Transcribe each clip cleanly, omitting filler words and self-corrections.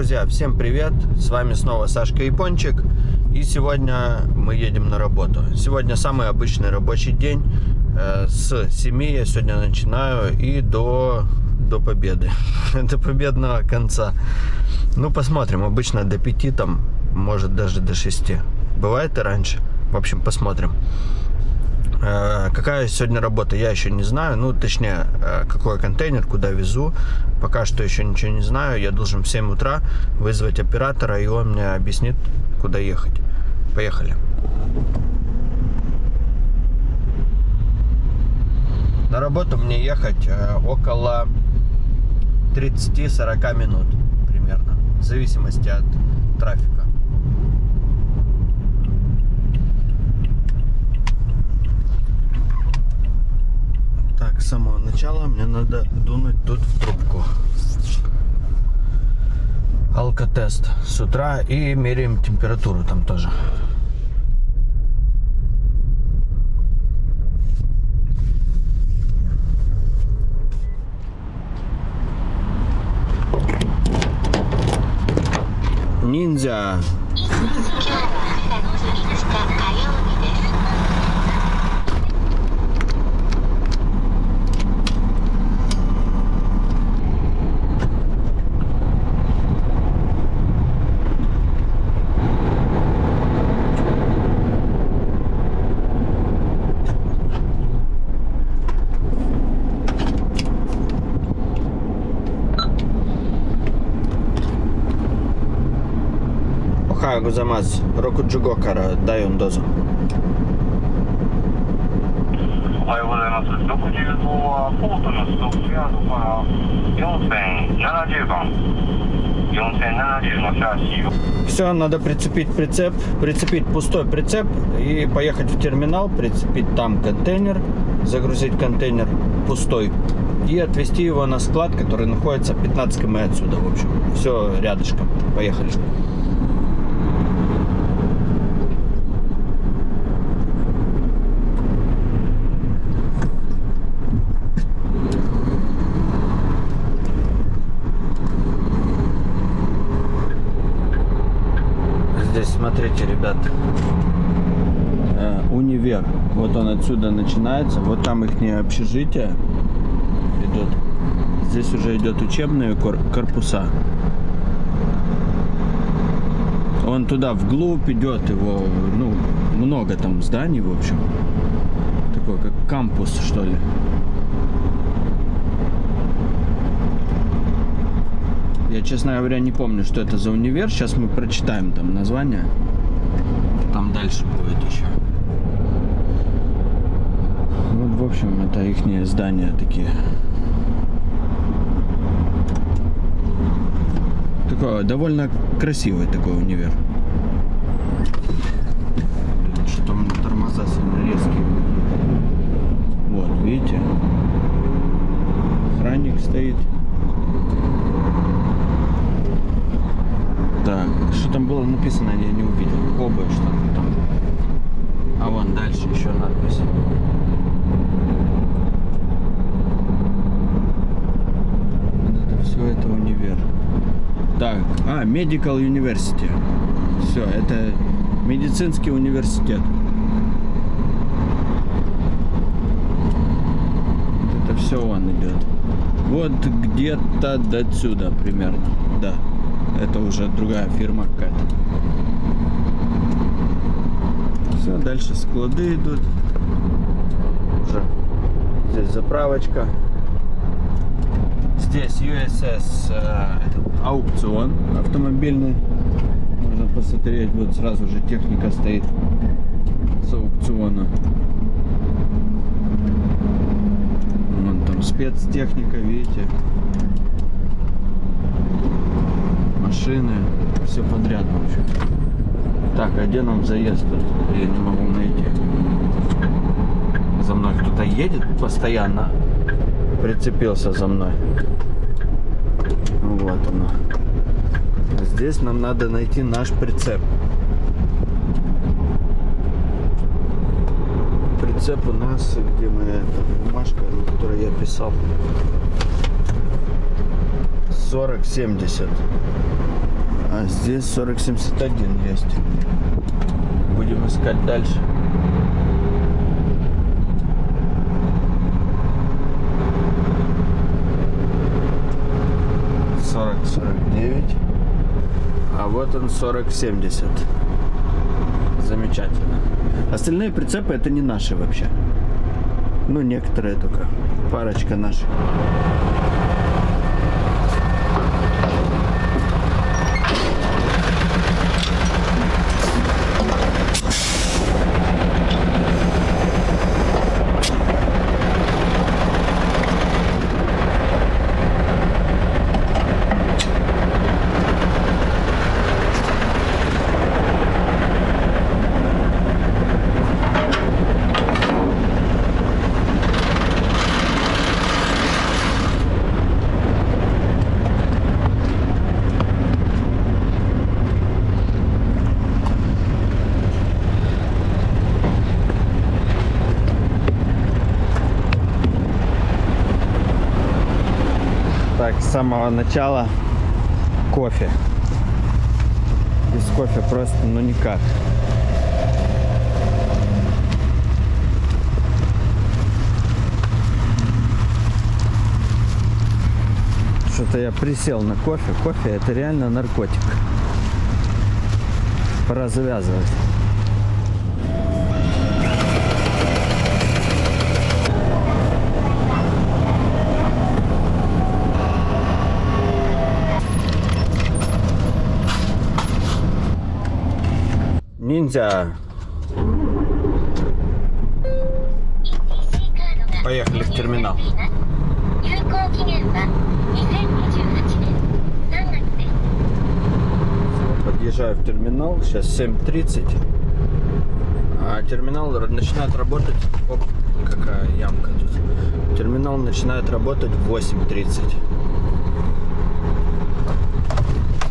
Друзья, всем привет! С вами снова Сашка Япончик. И сегодня мы едем на работу. Сегодня самый обычный рабочий день. С 7 я сегодня начинаю и до победы. До победного конца. Ну, посмотрим. Обычно до 5, там, может даже до 6. Бывает и раньше. В общем, посмотрим. Какая сегодня работа, я еще не знаю. Ну, точнее, какой контейнер, куда везу. Пока что еще ничего не знаю. Я должен в 7 утра вызвать оператора, и он мне объяснит, куда ехать. Поехали. На работу мне ехать около 30-40 минут примерно. В зависимости от трафика. Так, с самого начала мне надо дунуть тут в трубку. Алкотест с утра и меряем температуру там тоже. Ниндзя. Охайо гозаймасу. Рокуджуго кара дайон дозу. おはようございます。60号はポートのストックヤードから4070番4070のシャーシーを Все, надо прицепить прицеп, прицепить пустой прицеп и поехать в терминал, прицепить там контейнер, загрузить контейнер пустой и отвезти его на склад, который находится 15 км отсюда, в общем. Все рядышком. Поехали. Здесь, смотрите, ребят, универ. Вот он отсюда начинается. Вот там их общежитие идут. Здесь уже идет учебные корпуса. Он туда вглубь идет, его, ну, много там зданий, в общем. Такой, как кампус, что ли. Я, честно говоря, не помню, что это за универ. Сейчас мы прочитаем там название. Там дальше будет еще. Вот, в общем, это ихние здания такие. Такой довольно красивый такой универ. Что у меня тормоза сильно резкие. Вот, видите? Охранник стоит. Так, что там было написано, я не увидел. Оба что-то там. А вон дальше еще надпись. Это все это универ. Так, Medical University. Все, это медицинский университет. Вот это все он идет. Вот где-то до сюда примерно, да. Это уже другая фирма какая-то. Все, дальше склады идут. Уже здесь заправочка. Здесь USS аукцион автомобильный. Можно посмотреть, вот сразу же техника стоит с аукциона. Вон там спецтехника, видите. Машины, все подряд вообще. Так, а где нам заезд тут? Я не могу найти. За мной кто-то едет постоянно. Прицепился за мной. Вот оно. Здесь нам надо найти наш прицеп. Прицеп у нас, где моя бумажка, которую я писал. 40-70. А здесь 40-71 есть. Будем искать дальше. — 40-49. А вот он 40-70. Замечательно. Остальные прицепы это не наши вообще. Ну, некоторые только. Парочка наших. Так, с самого начала кофе. Без кофе просто, ну никак. Что-то я присел на кофе. Кофе это реально наркотик. Пора завязывать. Ниндзя. Поехали в терминал. Подъезжаю в терминал. Сейчас 7:30. А терминал начинает работать. Оп, какая ямка тут. Терминал начинает работать в 8:30.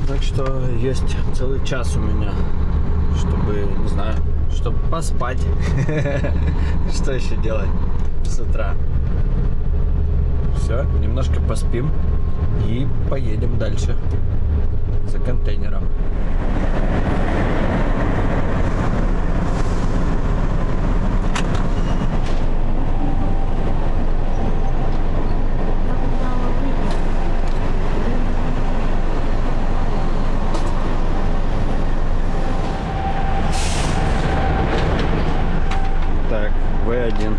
Так что есть целый час у меня, чтобы, не знаю, чтобы поспать. Что еще делать с утра? Все, немножко поспим и поедем дальше за контейнером. Так, В1.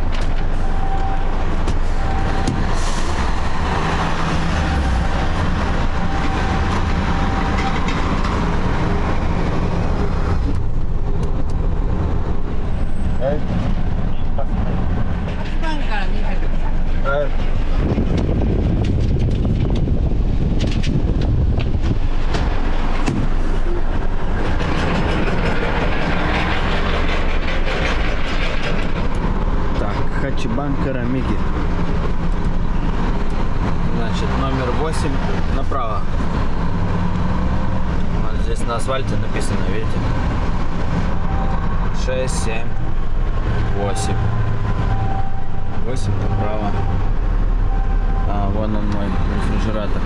Так, Хачибан Карамиги. Значит, номер 8 направо. Вот здесь на асфальте написано, видите? 6, 7, 8. 8 направо. А, вон он мой рефрижератор.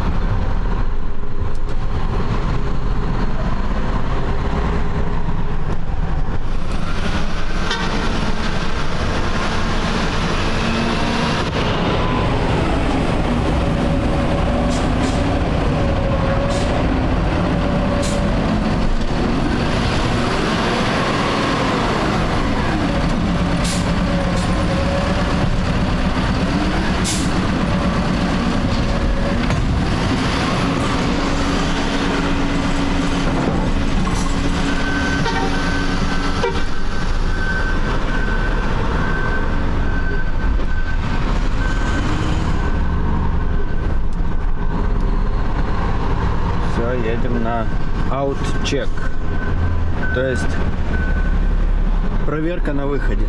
Едем на аут-чек, то есть проверка на выходе.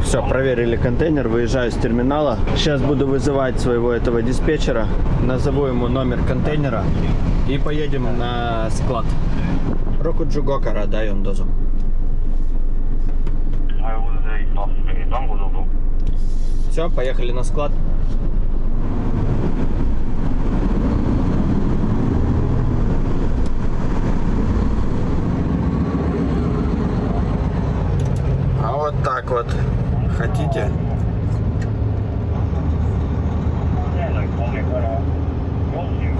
Все, проверили контейнер, выезжаю с терминала. Сейчас буду вызывать своего этого диспетчера, назову ему номер контейнера и поедем на склад. Року Джугокара, дай он дозу. おはようございます。番号どうぞ。 Все, поехали на склад. А вот так вот. Хотите? 例の1本目から45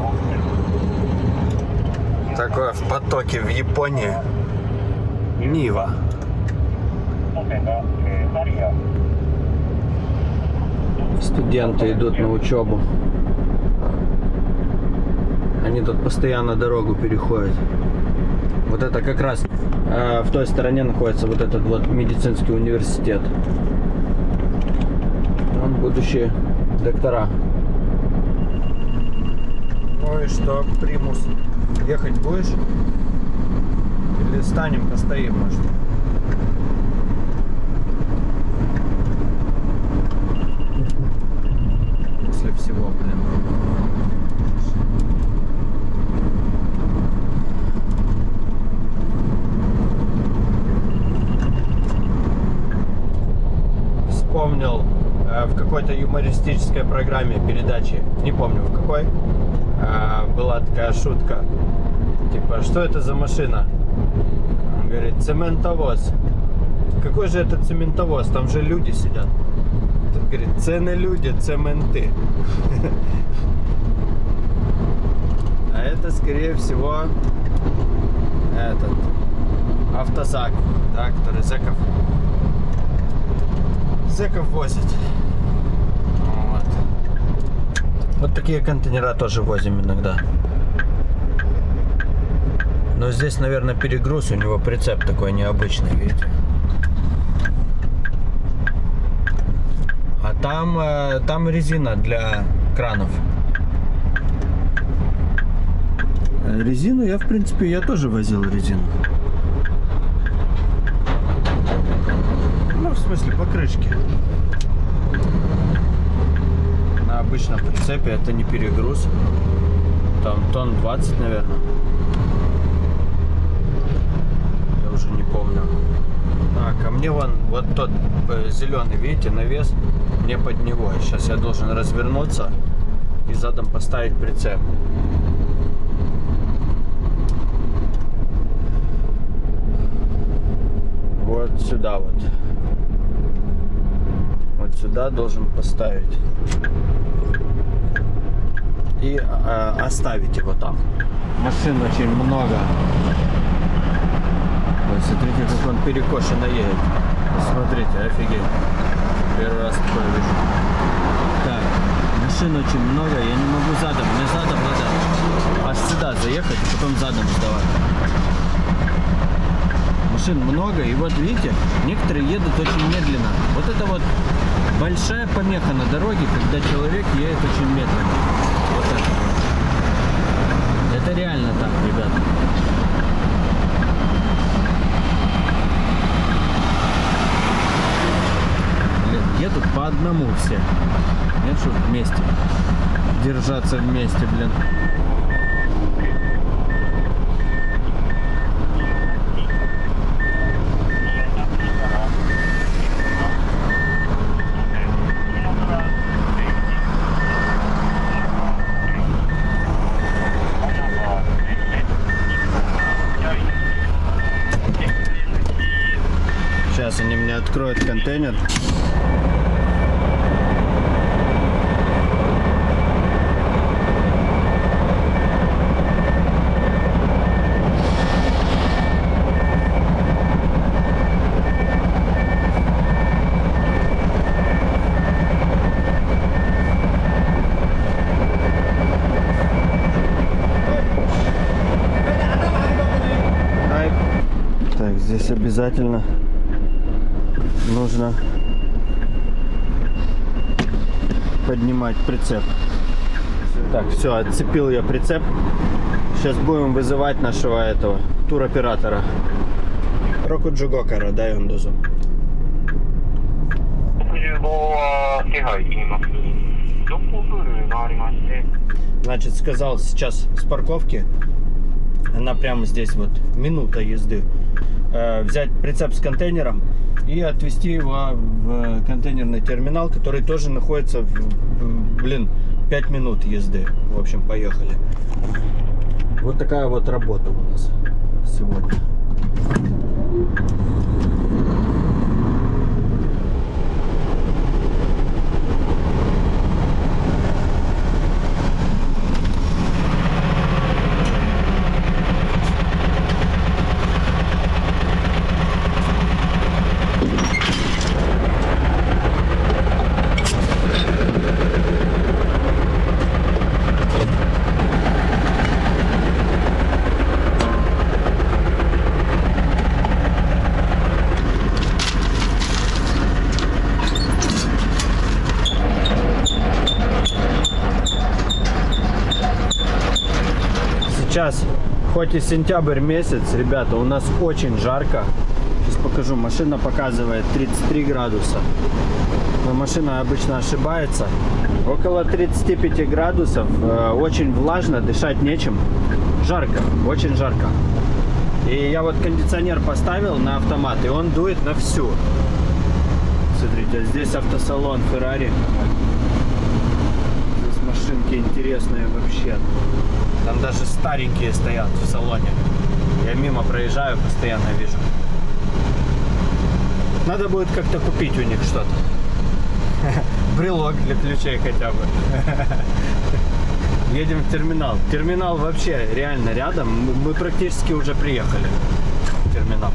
分。 Такое в потоке в Японии. Нива. 本線がハリア。 Студенты идут на учебу. Они тут постоянно дорогу переходят. Вот это как раз в той стороне находится вот этот вот медицинский университет. Вон будущие доктора. Ну и что, примус? Ехать будешь? Или станем, постоим, может? После всего, блин. Вспомнил в какой-то юмористической программе передачи, не помню в какой, была такая шутка. Типа, что это за машина? Он говорит, цементовоз. Какой же это цементовоз? Там же люди сидят. Тут говорит, це не люди, це менты. А это, скорее всего, этот автозак, да, который зэков возит. Вот. Вот такие контейнера тоже возим иногда. Но здесь, наверное, перегруз, у него прицеп такой необычный, видите? А там резина для кранов. Резину я, в принципе, я тоже возил резину. Ну, в смысле, покрышки. На обычном прицепе это не перегруз. Там тонн 20, наверное. Я уже не помню. Так, а мне вон вот тот зеленый, видите, навес, мне под него. Сейчас я должен развернуться и задом поставить прицеп. Вот сюда вот. Вот сюда должен поставить. И оставить его там. Машин очень много. Ой, смотрите, как он перекошенно едет. Смотрите, офигеть. Первый раз такое вижу. Так, машин очень много, я не могу задом. Мне задом надо аж сюда заехать и потом задом сдавать. Машин много, и вот видите, некоторые едут очень медленно. Вот это вот большая помеха на дороге, когда человек едет очень медленно. Вот это вот. Это реально так, ребята. Блин, едут по одному все. Нет, что вместе. Держаться вместе, блин. Сейчас они мне откроют контейнер. Так, здесь обязательно нужно поднимать прицеп. Так, все, отцепил я прицеп. Сейчас будем вызывать нашего этого туроператора. Року Джугокара, дай он дозу. 望は手配言います。ドッグプールがありまして、 Значит, сказал сейчас с парковки, она прямо здесь вот, минута езды, взять прицеп с контейнером и отвезти его в контейнерный терминал, который тоже находится, 5 минут езды. В общем, поехали. Вот такая вот работа у нас сегодня. Сейчас, хоть и сентябрь месяц, ребята, у нас очень жарко. Сейчас покажу, машина показывает 33 градуса. Но машина обычно ошибается. Около 35 градусов, очень влажно, дышать нечем. Жарко, очень жарко. И я вот кондиционер поставил на автомат, и он дует на всю. Смотрите, здесь автосалон Ferrari. Здесь машинки интересные вообще. Там даже старенькие стоят в салоне. Я мимо проезжаю, постоянно вижу. Надо будет как-то купить у них что-то. Брелок для ключей хотя бы. Едем в терминал. Терминал вообще реально рядом. Мы практически уже приехали в терминал.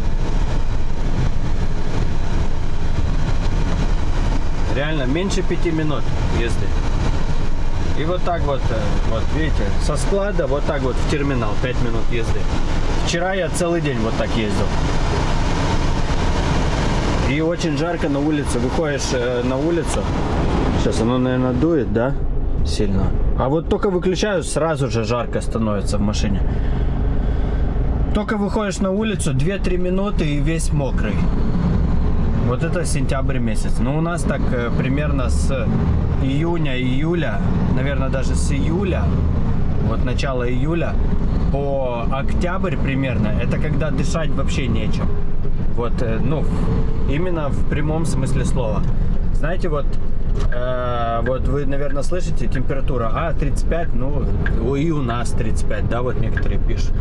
Реально меньше 5 минут езды. И вот так вот, видите, со склада вот так вот в терминал 5 минут езды. Вчера я целый день вот так ездил. И очень жарко на улице. Выходишь на улицу. Сейчас оно, наверное, дует, да? Сильно. А вот только выключаю, сразу же жарко становится в машине. Только выходишь на улицу, 2-3 минуты и весь мокрый. Вот это сентябрь месяц. Но у нас так примерно с июня-июля, наверное, даже с июля, вот начало июля по октябрь примерно, это когда дышать вообще нечем. Вот, ну, именно в прямом смысле слова. Знаете, вот вы, наверное, слышите температура, 35, ну, и у нас 35, да, вот некоторые пишут.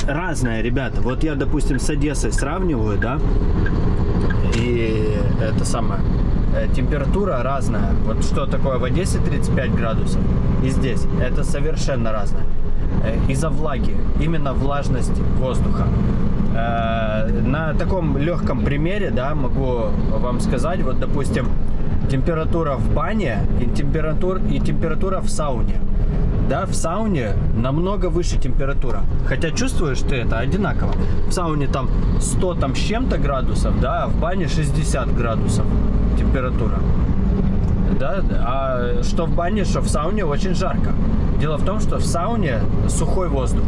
Разное, ребята. Вот я, допустим, с Одессой сравниваю, да, и это самое, температура разная. Вот что такое в Одессе 35 градусов и здесь, это совершенно разное. Из-за влаги, именно влажность воздуха. На таком легком примере, да, могу вам сказать, вот, допустим, температура в бане и температура в сауне. Да, в сауне намного выше температура. Хотя чувствуешь ты это одинаково. В сауне там 100 там с чем-то градусов, да, а в бане 60 градусов температура. Да, а что в бане, что в сауне очень жарко. Дело в том, что в сауне сухой воздух,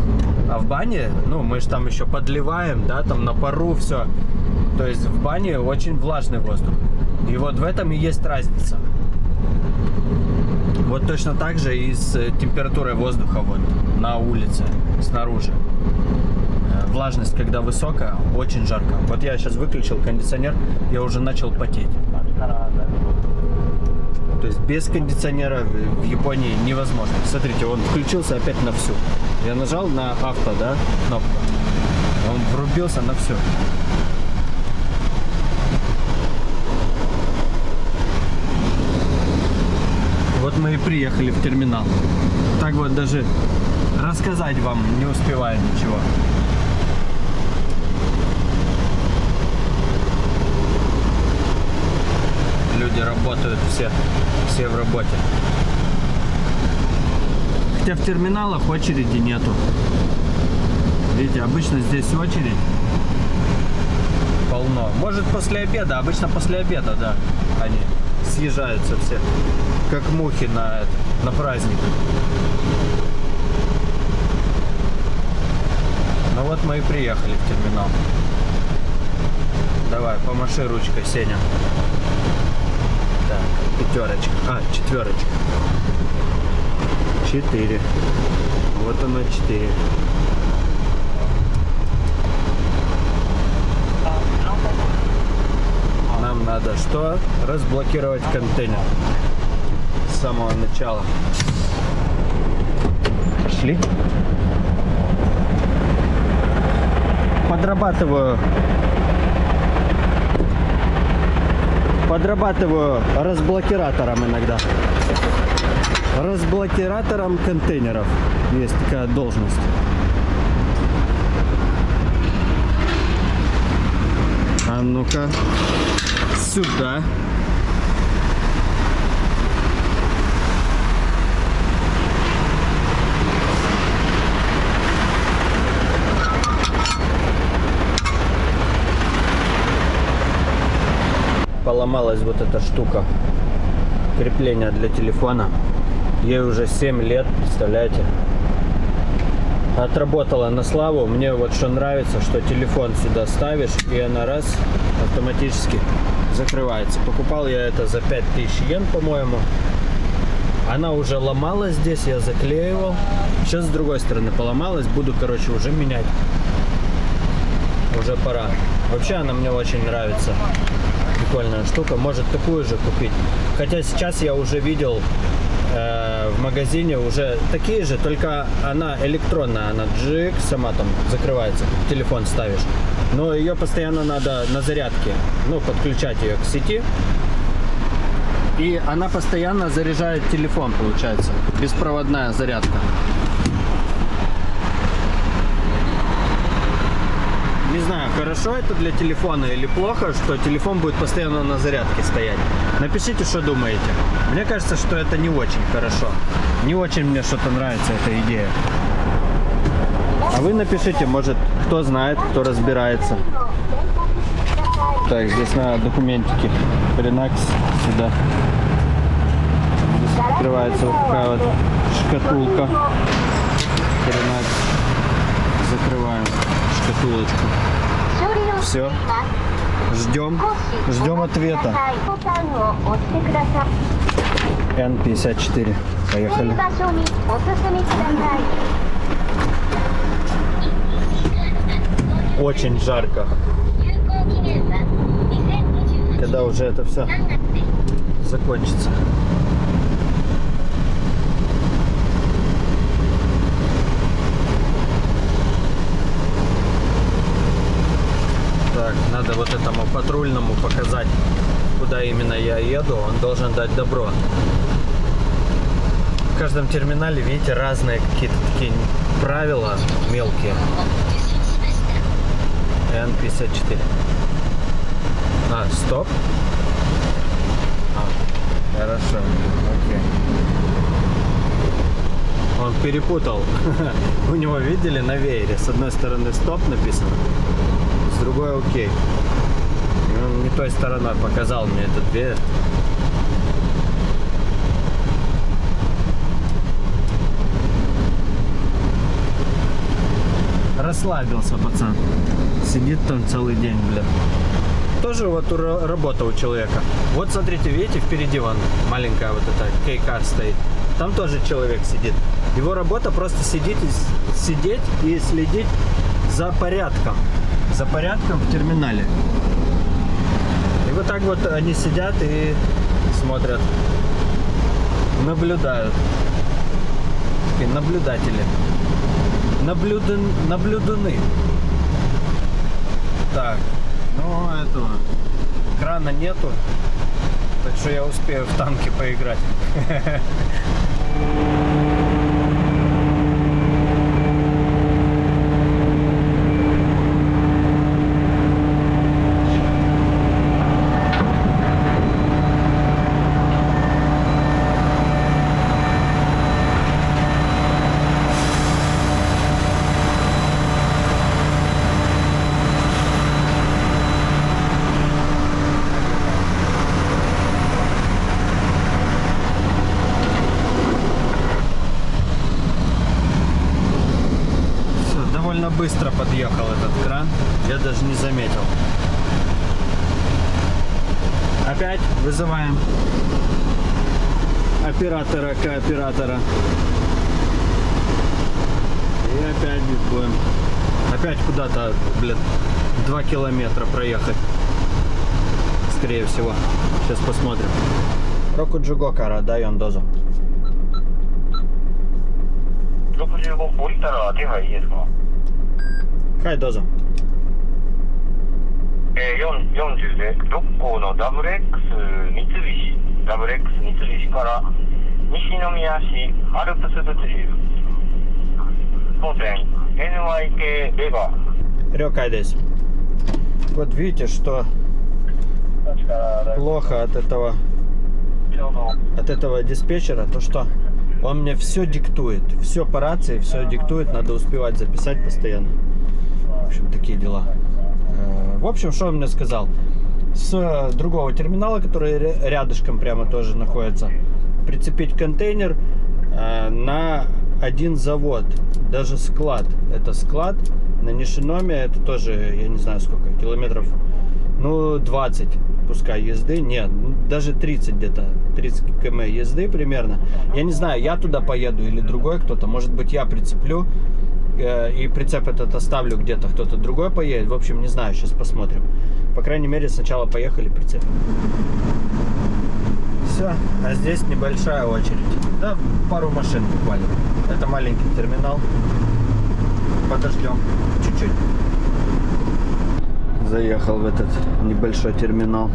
а в бане, ну, мы же там еще подливаем, да, там на пару все. То есть в бане очень влажный воздух. И вот в этом и есть разница. Вот точно так же и с температурой воздуха вот на улице, снаружи. Влажность, когда высокая, очень жарко. Вот я сейчас выключил кондиционер, я уже начал потеть. То есть без кондиционера в Японии невозможно. Смотрите, он включился опять на всю. Я нажал на авто, да, кнопку. Он врубился на всю. Вот мы и приехали в терминал. Так вот даже рассказать вам не успеваю ничего. Люди работают, все в работе. Хотя в терминалах очереди нету. Видите, обычно здесь очередь полно. Может после обеда, обычно после обеда, да, они съезжаются все, как мухи на праздник. Ну вот мы и приехали в терминал. Давай, помаши ручкой, Сеня. пятерочка. А, четверочка. 4. Вот оно 4. Нам надо что? Разблокировать контейнер. С самого начала. Пошли. Подрабатываю разблокиратором иногда. Разблокиратором контейнеров. Есть такая должность. А ну-ка. Сюда. Поломалась вот эта штука крепления для телефона. Ей уже 7 лет, представляете? Отработала на славу. Мне вот что нравится, что телефон сюда ставишь, и она раз автоматически закрывается. Покупал я это за 5000 йен, по-моему. Она уже ломалась здесь, я заклеивал. Сейчас с другой стороны поломалась. Буду, короче, уже менять. Уже пора. Вообще она мне очень нравится. Прикольная штука. Может такую же купить. Хотя сейчас я уже видел в магазине уже такие же, только она электронная. Она джик, сама там закрывается. Телефон ставишь. Но ее постоянно надо на зарядке. Ну, подключать ее к сети. И она постоянно заряжает телефон, получается. Беспроводная зарядка. Не знаю, хорошо это для телефона или плохо, что телефон будет постоянно на зарядке стоять. Напишите, что думаете. Мне кажется, что это не очень хорошо. Не очень мне что-то нравится эта идея. А вы напишите, может, кто знает, кто разбирается. Так, здесь надо документики. Хренакс сюда. Здесь открывается вот такая вот шкатулка. Хренакс. Закрываем шкатулочку. Все. Ждем ответа. N54. Поехали. Очень жарко. Когда уже это все закончится. Так, надо вот этому патрульному показать, куда именно я еду. Он должен дать добро. В каждом терминале, видите, разные какие-то такие правила мелкие. N54. А, стоп. А, хорошо. Окей. Он перепутал. У него, видели, на веере с одной стороны стоп написано, с другой окей. И он не той стороной показал мне этот веер. Расслабился пацан. Сидит там целый день, бля. Тоже вот работа у человека. Вот смотрите, видите, впереди вон маленькая вот эта кейкар стоит. Там тоже человек сидит. Его работа просто сидеть и следить за порядком. За порядком в терминале. И вот так вот они сидят и смотрят. Наблюдают. Такие наблюдатели. Наблюданы. Так, ну этого крана нету, так что я успею в танки поиграть. Быстро подъехал этот кран, я даже не заметил. Опять вызываем оператора, кооператора. И опять будем. Опять куда-то, блин, 2 километра проехать. Скорее всего. Сейчас посмотрим. Рокуджуго кара, дай он дозу. 65降りたら手配いいですか？ Хай дозу. 40で六甲の WX 三菱 WX 三菱から西宮市アルプス物流本線 NYK レバー Рёкай здесь. Вот видите, что плохо от этого диспетчера, то что он мне все диктует, все по рации, все диктует, надо успевать записать постоянно. В общем, такие дела. В общем, что он мне сказал? С другого терминала, который рядышком прямо тоже находится, прицепить контейнер на один завод, даже склад. Это склад на Нишиноме, это тоже, я не знаю сколько, километров, ну 20 пускай езды, нет, даже 30 где-то, 30 км езды примерно. Я не знаю, я туда поеду или другой кто-то, может быть я прицеплю и прицеп этот оставлю где-то, кто-то другой поедет. В общем, не знаю, сейчас посмотрим. По крайней мере, сначала поехали прицепим. Все, а здесь небольшая очередь. Да, пару машин буквально. Это маленький терминал. Подождем чуть-чуть. Заехал в этот небольшой терминал.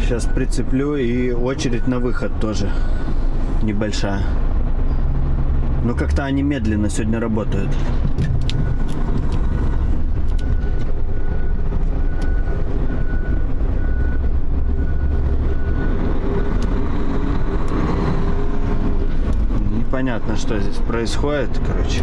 Сейчас прицеплю, и очередь на выход тоже небольшая. Но как-то они медленно сегодня работают. Непонятно, что здесь происходит, короче.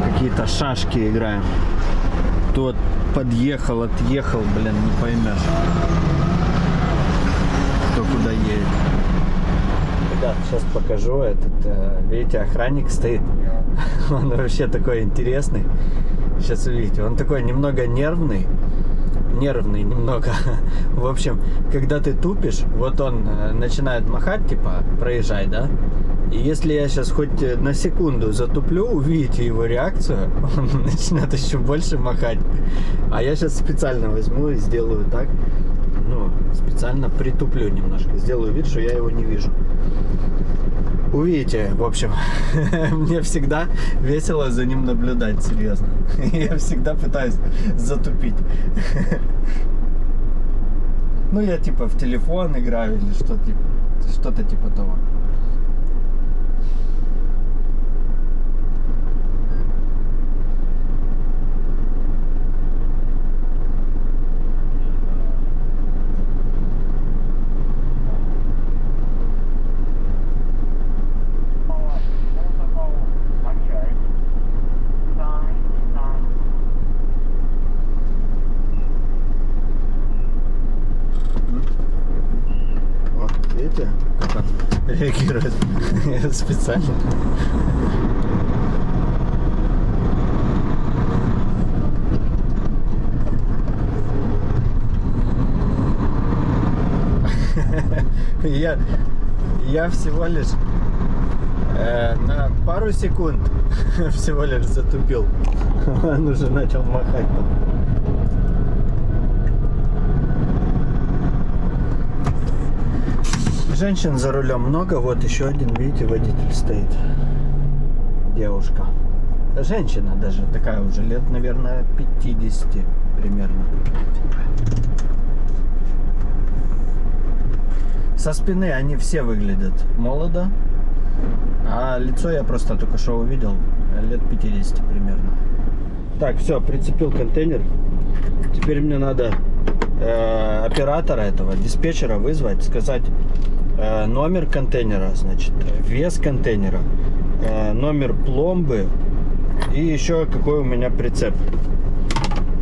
Какие-то шашки играем. Тот подъехал, отъехал, блин, не поймешь, кто куда едет. Ребят, сейчас покажу. Этот, видите, охранник стоит. Он вообще такой интересный. Сейчас увидите. Он такой немного нервный. Нервный немного. В общем, когда ты тупишь, вот он начинает махать, типа, проезжай, да? И если я сейчас хоть на секунду затуплю, увидите его реакцию, он начнет еще больше махать. А я сейчас специально возьму и сделаю так. Ну, специально притуплю немножко. Сделаю вид, что я его не вижу. Увидите, в общем, мне всегда весело за ним наблюдать, серьезно. Я всегда пытаюсь затупить. Ну, я типа в телефон играю или что-то типа того. Видите, как он реагирует? Я специально. Я всего лишь на пару секунд всего лишь затупил. Он уже начал махать там. Женщин за рулем много, вот еще один, видите, водитель стоит. Девушка. Женщина даже, такая уже лет, наверное, 50 примерно. Со спины они все выглядят молодо, а лицо я просто только что увидел, лет 50 примерно. Так, все, прицепил контейнер. Теперь мне надо оператора этого, диспетчера вызвать, сказать номер контейнера, значит, вес контейнера, номер пломбы и еще какой у меня прицеп.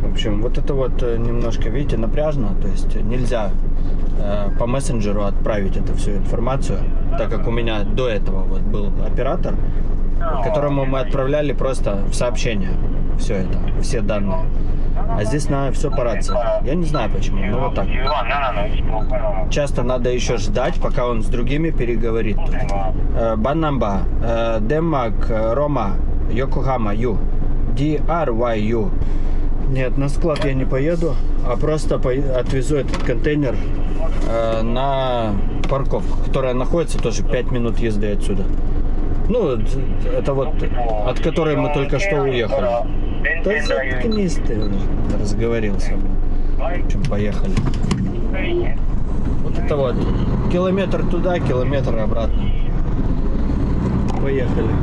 В общем, вот это вот немножко, видите, напряжно, то есть нельзя по мессенджеру отправить эту всю информацию, так как у меня до этого вот был оператор, которому мы отправляли просто в сообщение все это, все данные. А здесь надо все по рации. Я не знаю почему, но вот так. Часто надо еще ждать, пока он с другими переговорит. Банамба, Денмарк, Рома, Йокогама, Ю, DRYU. Нет, на склад я не поеду, а просто отвезу этот контейнер на парковку, которая находится тоже 5 минут езды отсюда. Ну, это вот от которой мы только что уехали. Да заткнись ты уже, разговорился. В общем, поехали. Вот это вот. Километр туда, километр обратно. Поехали.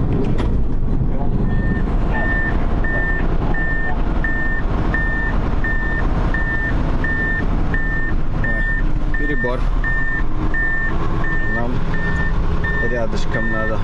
Ой, перебор. Нам рядышком надо.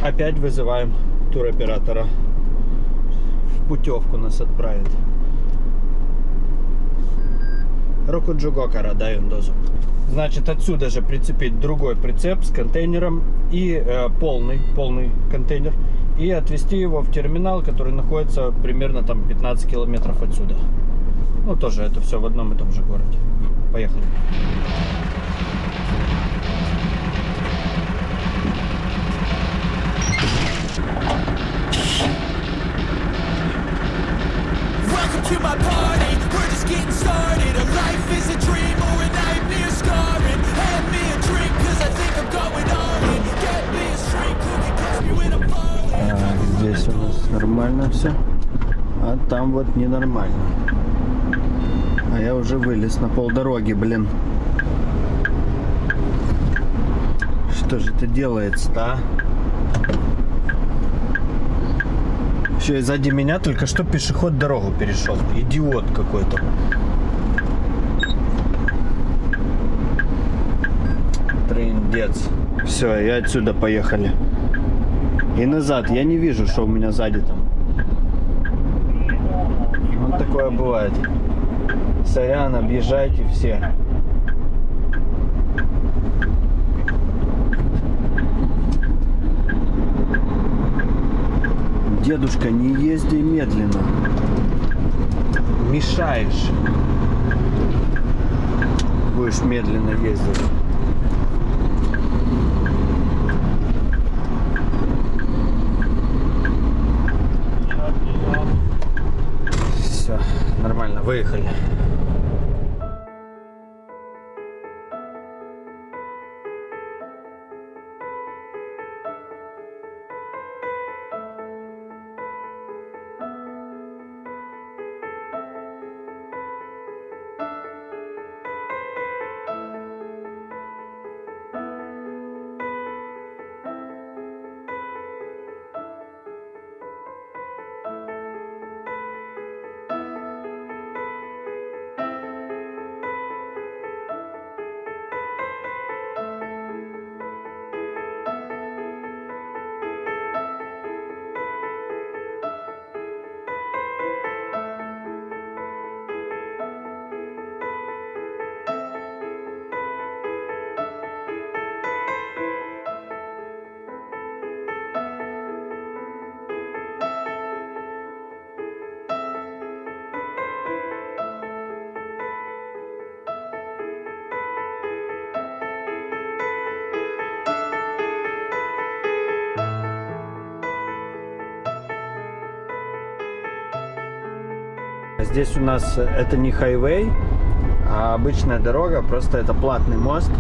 Опять вызываем туроператора. В путевку нас отправит. Рокуджугокара даем дозу. Значит, отсюда же прицепить другой прицеп с контейнером и полный контейнер. И отвезти его в терминал, который находится примерно там 15 километров отсюда. Ну, тоже это все в одном и том же городе. Поехали. To my party, we're just getting started. A life is a dream or a nightmare scarring. Hand me a drink, cause I think I'm going all in. Get me a shrink who can catch me when I'm falling. Здесь у нас нормально все, а там вот ненормально. А я уже вылез на полдороги, блин. Что же это делается-то, а? Еще и сзади меня только что пешеход дорогу перешел. Идиот какой-то. Трындец. Все, и отсюда поехали. И назад. Я не вижу, что у меня сзади там. Вот такое бывает. Сорян, объезжайте все. Дедушка, не езди медленно. Мешаешь. Будешь медленно ездить. Все, нормально, выехали. Здесь у нас это не хайвей, а обычная дорога, просто это платный мост.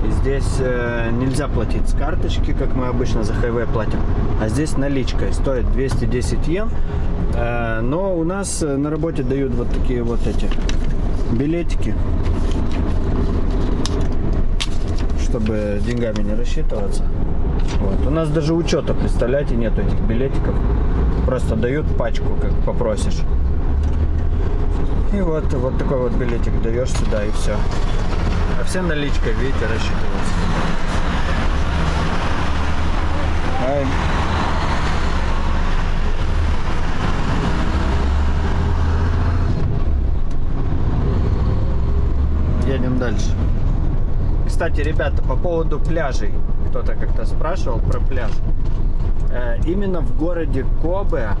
И здесь нельзя платить с карточки, как мы обычно за хайвей платим. А здесь наличкой, стоит 210 йен. Но у нас на работе дают вот такие вот эти билетики. чтобы деньгами не рассчитываться. Вот. У нас даже учета, представляете, нету этих билетиков. Просто дают пачку, как попросишь. И вот такой вот билетик даешь сюда, и все. А все наличкой, видите, рассчитываются. Едем дальше. Кстати, ребята, по поводу пляжей. Кто-то как-то спрашивал про пляж. Именно в городе Кобе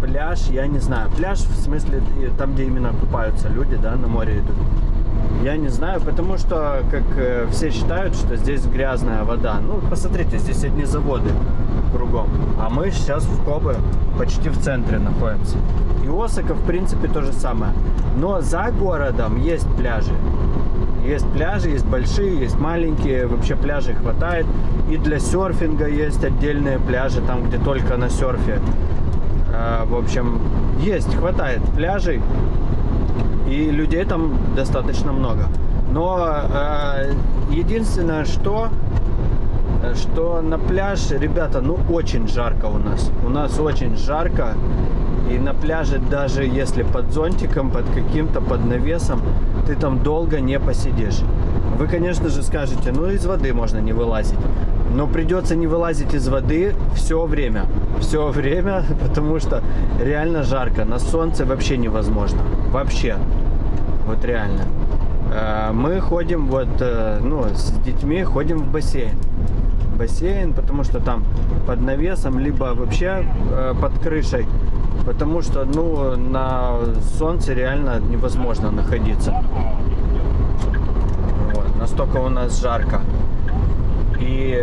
пляж, я не знаю. Пляж, в смысле, там, где именно купаются люди, да, на море идут. Я не знаю, потому что, как все считают, что здесь грязная вода. Ну, посмотрите, здесь одни заводы кругом. А мы сейчас в Кобе, почти в центре находимся. И Осака, в принципе, то же самое. Но за городом есть пляжи. Есть пляжи, есть большие, есть маленькие. Вообще пляжей хватает. И для серфинга есть отдельные пляжи, там, где только на серфе. В общем, хватает пляжей. И людей там достаточно много. Но единственное, что на пляже, ребята, ну очень жарко у нас. У нас очень жарко. И на пляже, даже если под зонтиком, под каким-то, под навесом, ты там долго не посидишь. Вы, конечно же, скажете, ну из воды можно не вылазить. Но придется не вылазить из воды все время. Все время, потому что реально жарко. На солнце вообще невозможно. Вообще. Вот реально. Мы ходим с детьми ходим в бассейн. Бассейн, потому что там под навесом, либо вообще под крышей. Потому что, на солнце реально невозможно находиться. Вот, настолько у нас жарко. И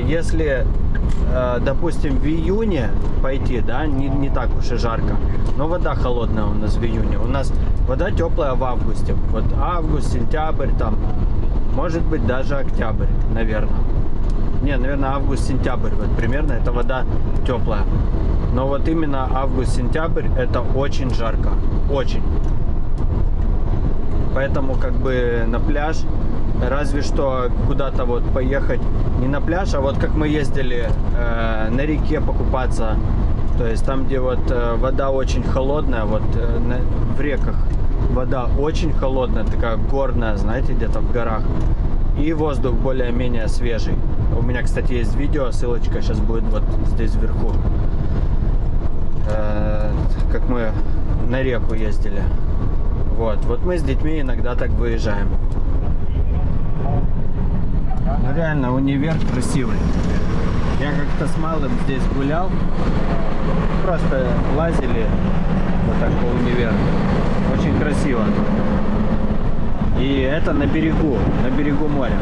если, допустим, в июне пойти, да, не так уж и жарко, но вода холодная у нас в июне. У нас вода теплая в августе. Вот август, сентябрь, там, может быть, даже октябрь, наверное. Не, наверное, август-сентябрь, вот примерно, это вода теплая. Но вот именно август-сентябрь это очень жарко, очень. Поэтому как бы на пляж, разве что куда-то вот поехать, не на пляж, а вот как мы ездили на реке покупаться, то есть там, где вот вода очень холодная, вот в реках вода очень холодная, такая горная, знаете, где-то в горах, и воздух более-менее свежий. У меня, кстати, есть видео, ссылочка сейчас будет вот здесь вверху. Как мы на реку ездили. Вот мы с детьми иногда так выезжаем. Ну реально, универ красивый. Я как-то с малым здесь гулял. Просто лазили вот так по универу. Очень красиво. И это на берегу моря.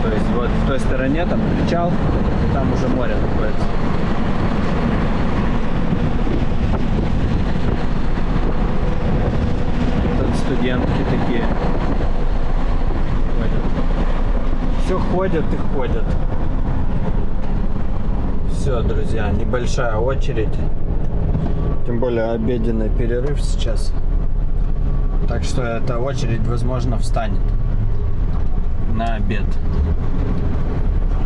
То есть вот в той стороне там причал, и там уже море находится. Тут студентки такие ходят. Все ходят и ходят. Все, друзья, небольшая очередь. Тем более обеденный перерыв сейчас. Так что эта очередь, возможно, встанет на обед.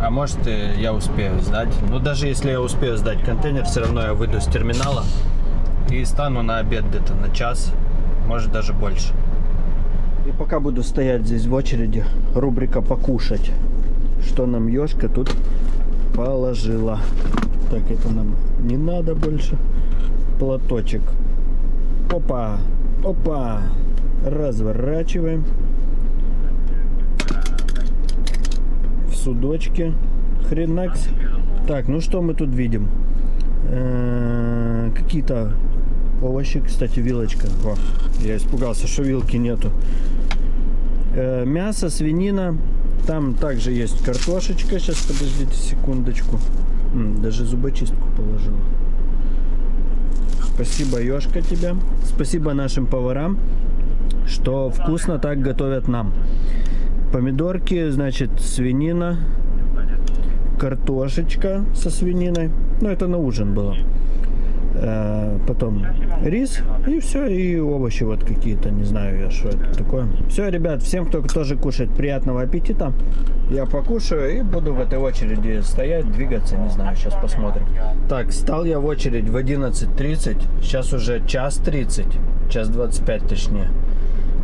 А может, и я успею сдать. Но даже если я успею сдать контейнер, все равно я выйду с терминала и стану на обед где-то на час, может даже больше. И пока буду стоять здесь в очереди, рубрика «Покушать». Что нам Ёшка тут положила. Так, это нам не надо больше. Платочек. Опа! Опа! Разворачиваем. В судочке. Хренакс. Так, ну что мы тут видим? Какие-то овощи. Кстати, вилочка. О, я испугался, что вилки нету. Мясо, свинина. Там также есть картошечка. Сейчас, подождите секундочку. Даже зубочистку положила. Спасибо, Ёшка, тебе. Спасибо нашим поварам, что вкусно так готовят нам. Помидорки, значит, свинина, картошечка со свининой. Ну, это на ужин было. потом рис и все, и овощи вот какие-то, не знаю я, что это такое. Все, ребят, всем, кто тоже кушает, приятного аппетита. Я покушаю и буду в этой очереди стоять, двигаться, не знаю, сейчас посмотрим. Так, стал я в очередь в 11:30, сейчас уже час 30, час 25 точнее.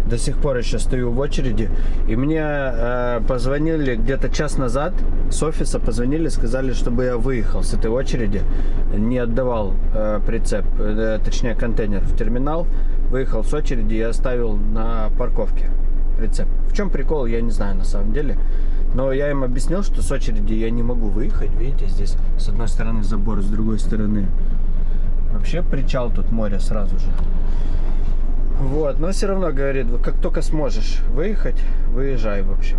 До сих пор еще стою в очереди. И мне позвонили где-то час назад с офиса, позвонили, сказали, чтобы я выехал с этой очереди, не отдавал прицеп, точнее контейнер в терминал, выехал с очереди и оставил на парковке прицеп. В чем прикол, я не знаю на самом деле. Но я им объяснил, что с очереди я не могу выехать. Видите, здесь с одной стороны забор, с другой стороны вообще причал, тут море сразу же. Вот, но все равно говорит, как только сможешь выехать, выезжай, в общем.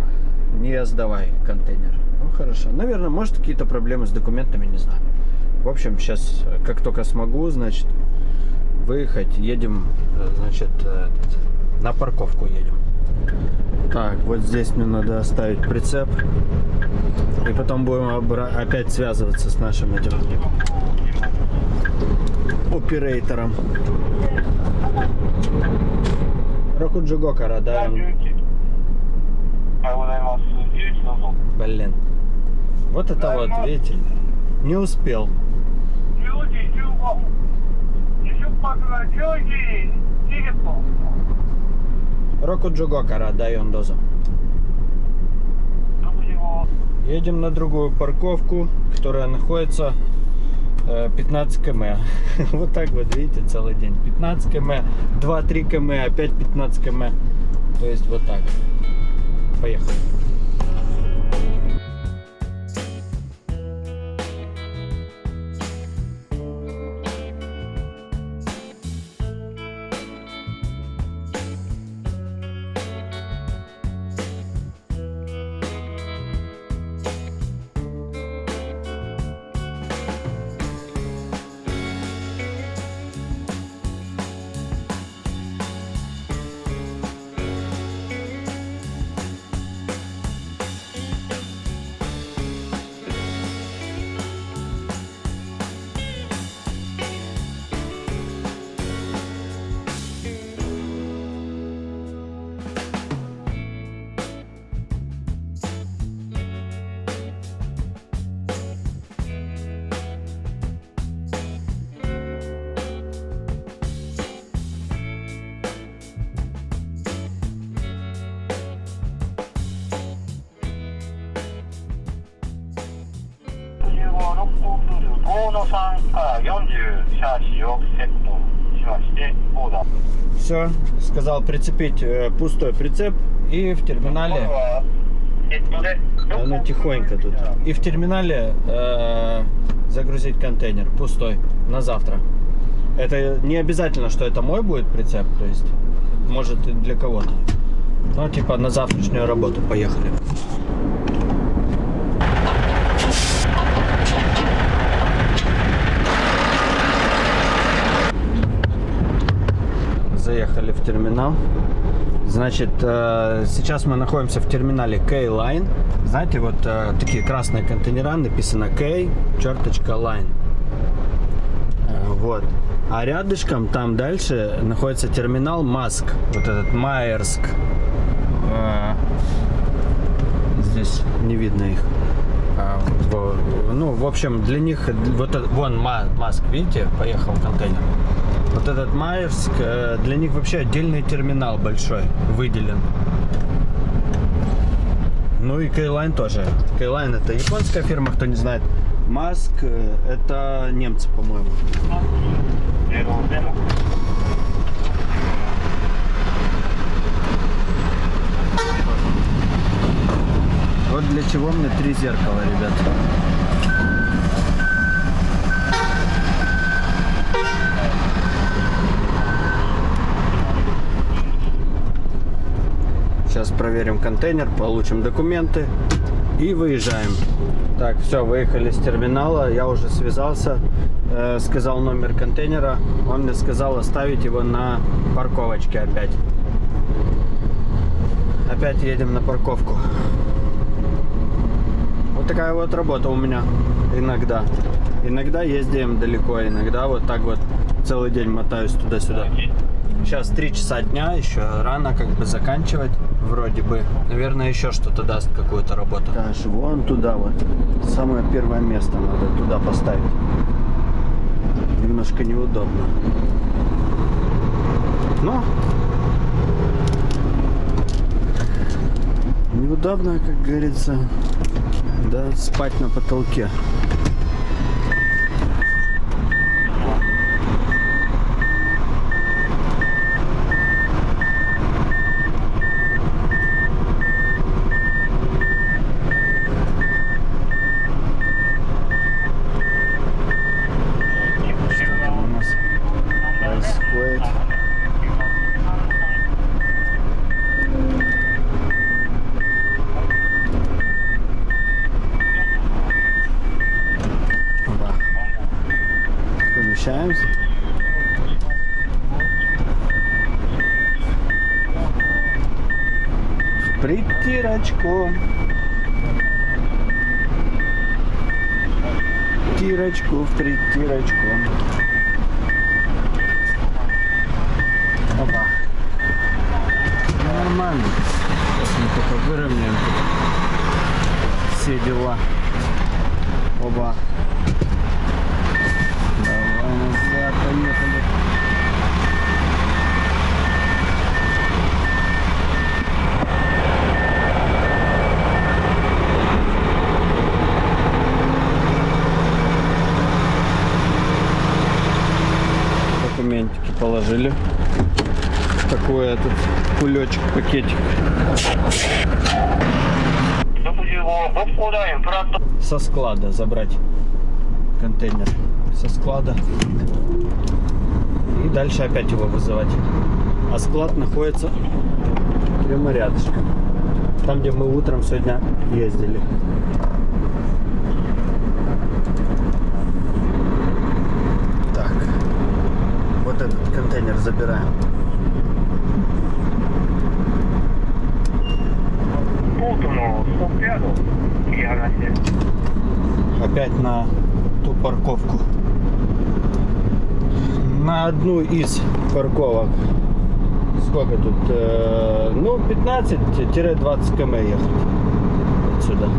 Не сдавай контейнер. Ну хорошо. Наверное, может какие-то проблемы с документами, не знаю. В общем, сейчас, как только смогу, значит, выехать, едем, значит, на парковку едем. Так, вот здесь мне надо оставить прицеп. И потом будем опять связываться с нашим этим оператором. Рокуджуго Карада. Блин. Вот это вот, видите, не успел. Рокуджуго Карада Йондоза. Едем на другую парковку, которая находится 15 км. Вот так вот, видите, целый день. 15 км, 2-3 км, опять 15 км. То есть вот так. Поехали. Все, сказал прицепить пустой прицеп и в терминале, ну тихонько тут, и в терминале загрузить контейнер пустой на завтра. Это не обязательно, что это мой будет прицеп, то есть может и для кого-то. Ну типа на завтрашнюю работу поехали. Заехали в терминал. Значит, сейчас мы находимся в терминале K-Line. Знаете, вот такие красные контейнера, написано K, черточка Line. Вот. А рядышком, там дальше, находится терминал Маск. Вот этот Майерск. Здесь не видно их. Ну, в общем, для них, вот вон Маск, видите, поехал контейнер. Вот этот Майерск, для них вообще отдельный терминал большой выделен. Ну и K-Line тоже. K-Line это японская фирма, кто не знает. Маск это немцы, по-моему. Вот для чего мне 3 зеркала, ребят. Сейчас проверим контейнер, получим документы и выезжаем. Так, все, выехали с терминала, я уже связался, сказал номер контейнера, он мне сказал оставить его на парковочке опять. Опять едем на парковку. Вот такая вот работа у меня иногда. Иногда ездим далеко, иногда вот так вот целый день мотаюсь туда-сюда. Сейчас 3 часа дня, еще рано как бы заканчивать, вроде бы. Наверное, еще что-то даст, какую-то работу. Даже вон туда вот, самое первое место надо туда поставить. Немножко неудобно. Но неудобно, как говорится, да, спать на потолке. Происходит. Опа. Помещаемся. В притирочку. Тирочку в притирочку. Опа. Нормально. Сейчас мы только выровняем все дела. Оба. Давай назад, поехали. Документики положили. Такой этот кулечек, пакетик. Со склада забрать контейнер. Со склада. И дальше опять его вызывать. А склад находится прямо рядышком. Там, где мы утром сегодня ездили. Так. Вот этот контейнер забираем. Опять на ту парковку. На одну из парковок. Сколько тут? Ну, 15-20 км ехать отсюда.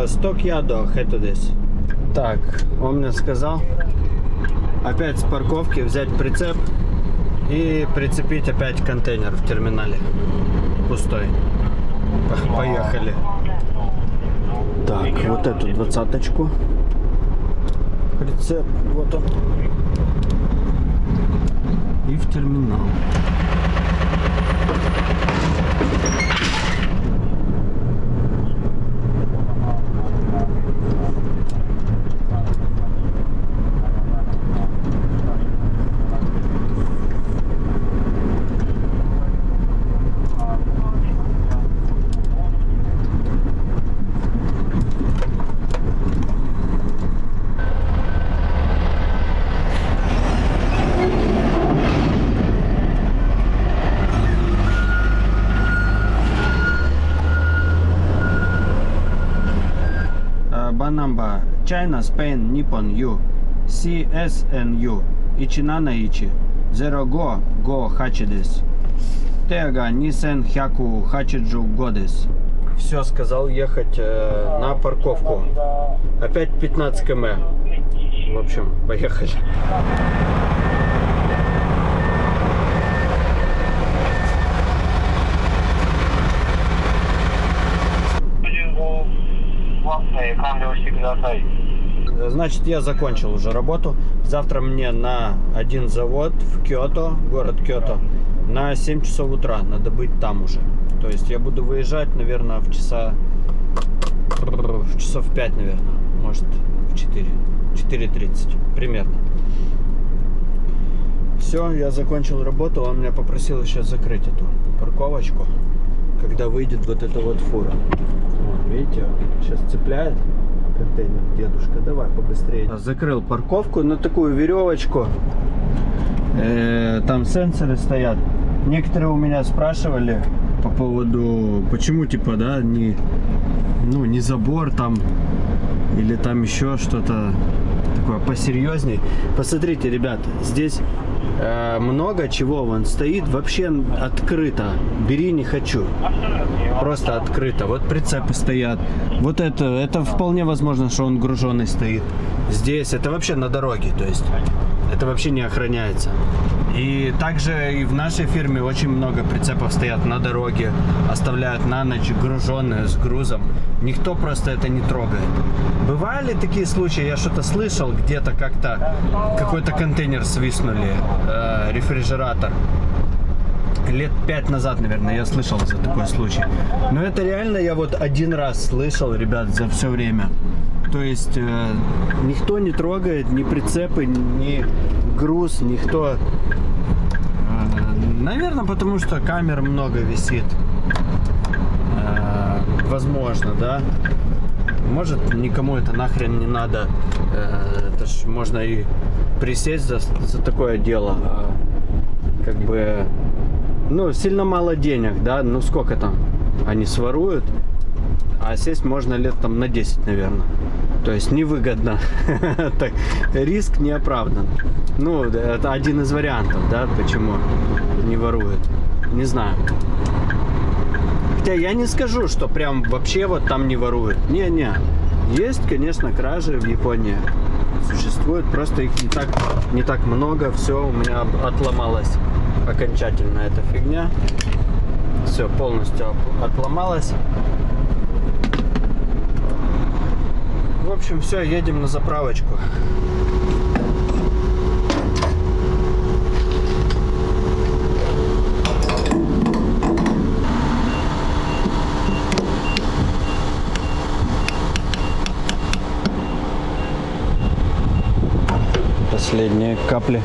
Стокядо, это здесь. Так, он мне сказал опять с парковки взять прицеп и прицепить опять контейнер в терминале пустой. Поехали. Так, вот эту 20-очку. Прицеп, вот он. И в терминал. Banamba, China, Spain, Nippon, U, CSNU, Ichinana Ichi, Zero Go, Go Hachides, Тега, Nissan, Хяку, Хачиджу, Годес. Все, сказал ехать на парковку. Опять 15 км. В общем, поехали. Значит, я закончил уже работу. Завтра мне на один завод в Киото, город Киото, на 7 часов утра. Надо быть там уже. То есть я буду выезжать, наверное, в часов 5, наверное. Может, в 4. 4:30 примерно. Все, я закончил работу. Он меня попросил еще закрыть эту парковочку, когда выйдет вот эта вот фура. Вот, видите, сейчас цепляет. контейнер, дедушка. Давай побыстрее. Закрыл парковку на такую веревочку. Там сенсоры стоят. Некоторые у меня спрашивали по поводу, почему типа, да, не забор там или там еще что-то такое посерьезней. Посмотрите, ребят, здесь много чего вон стоит вообще открыто. Бери, не хочу. Просто открыто. Вот прицепы стоят. Вот это вполне возможно, что он груженный стоит. Здесь это вообще на дороге, то есть это вообще не охраняется. И также и в нашей фирме очень много прицепов стоят на дороге, оставляют на ночь груженные с грузом. Никто просто это не трогает. Бывали такие случаи, я что-то слышал, где-то как-то какой-то контейнер свистнули, рефрижератор. Лет 5 назад, наверное, я слышал за такой случай. Но это реально я вот один раз слышал, ребят, за все время. То есть никто не трогает ни прицепы, ни груз, никто. Наверное, потому что камер много висит. Возможно, да. Может, никому это нахрен не надо. Это ж можно и присесть за такое дело. Как бы, ну, сильно мало денег, да. Ну, сколько там они своруют. А сесть можно лет там на 10, наверное. То есть невыгодно. Так, риск не оправдан. Ну, это один из вариантов, да, почему не воруют. Не знаю. Хотя я не скажу, что прям вообще вот там не воруют. Не-не. Есть, конечно, кражи в Японии. Существует, просто их не так много. Все, у меня отломалась окончательно эта фигня. Все, полностью отломалась. В общем, все, едем на заправочку. Последние капли.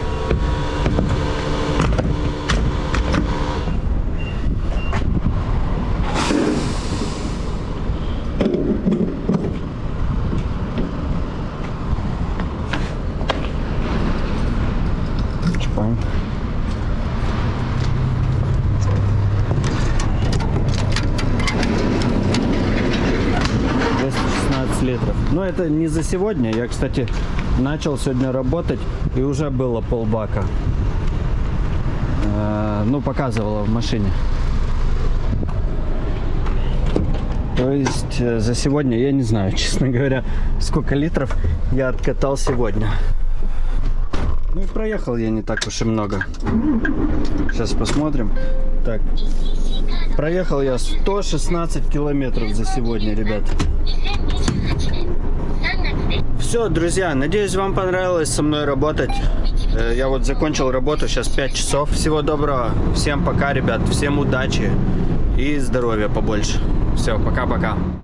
Чпань. 216 литров. Но это не за сегодня. Я, кстати, начал сегодня работать и уже было полбака. Ну, показывала в машине. То есть за сегодня я не знаю, честно говоря, сколько литров я откатал сегодня. Ну и проехал я не так уж и много. Сейчас посмотрим. Так, проехал я 116 километров за сегодня, ребят. Все, друзья, надеюсь, вам понравилось со мной работать. Я вот закончил работу, сейчас 5 часов. Всего доброго, всем пока, ребят, всем удачи и здоровья побольше. Все, пока-пока.